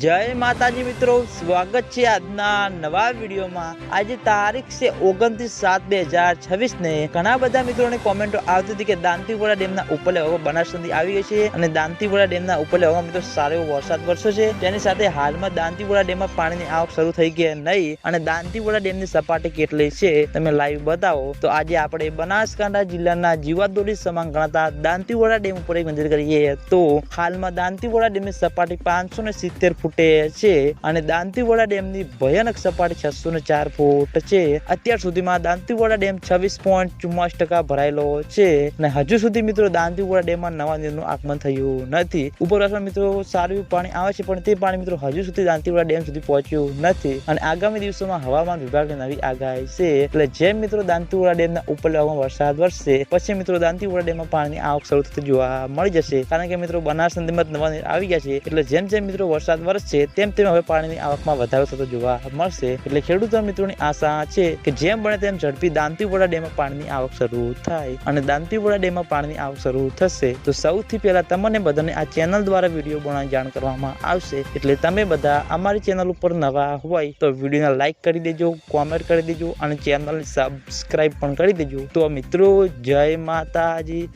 જય માતાજી મિત્રો, સ્વાગત છે આજના નવા વિડીયોમાં। આજે તારીખ છે 29/7/2026 ને ઘણા બધા મિત્રોને કોમેન્ટો આવતી હતી કે દાંતીવાડા ડેમના ઉપરલે હવા બનાસ નદી આવી ગઈ છે અને દાંતીવાડા ડેમના ઉપરલે હવા મિત્રો સારો એવો વરસાદ વરસ્યો છે। તેની સાથે હાલમાં દાંતીવાડા ડેમમાં પાણીની આવક શરૂ થઈ ગઈ નહીં અને દાંતીવાડા ડેમની સપાટી કેટલી છે તમે લાઈવ બતાવો। તો આજે આપણે બનાસકાંઠા જિલ્લાના જીવાદોરી સમાન ગણાતા દાંતીવાડા ડેમ ઉપર એક નજર કરીએ તો હાલમાં દાંતીવાડા ડેમની સપાટી 570 ફૂટે છે અને દાંતીવાડા ડેમની ભયાનક સપાટી 604 ફૂટ છે। અત્યાર સુધીમાં દાંતીવાડા ડેમ 26.44% ભરાયેલો છે અને હજુ સુધી મિત્રો દાંતીવાડા ડેમમાં નવા નીરનું આગમન થયું નથી। ઉપરવાસમાં મિત્રો સારું એવું પાણી આવે છે પણ તે પાણી મિત્રો હજુ સુધી દાંતીવાડા ડેમ સુધી પહોંચ્યું નથી અને આગામી દિવસોમાં હવામાન વિભાગની નવી આગાહી છે। એટલે જેમ મિત્રો દાંતીવાડા ડેમના ઉપરલે હવામાં વરસાદ વરસશે પછી મિત્રો દાંતીવાડા ડેમમાં પાણીની આવક શરૂ થતી જોવા મળી જશે, કારણ કે મિત્રો બનાસ નદીમાં નવા નીર આવી ગયા છે। એટલે જેમ જેમ મિત્રો વરસાદ વરસશે તેમ તેમ હવે પાણીની આવકમાં વધારો થતો જોવા મળશે। એટલે ખેડૂતો મિત્રોની આશા છે કે જેમ બને તેમ ઝડપી દાંતીવાડા ડેમમાં પાણીની આવક શરૂ થાય અને દાંતીવાડા ડેમમાં પાણીની આવક શરૂ થશે તો સૌથી પહેલા તમને બધાને આ ચેનલ દ્વારા વિડીયો બનાવી જાણ કરવામાં આવશે। એટલે તમે બધા અમારી ચેનલ ઉપર નવા હોય તો વિડીયોને લાઈક કરી દેજો, કોમેન્ટ કરી દેજો અને ચેનલને સબસ્ક્રાઇબ પણ કરી દેજો। તો મિત્રો જય માતાજી।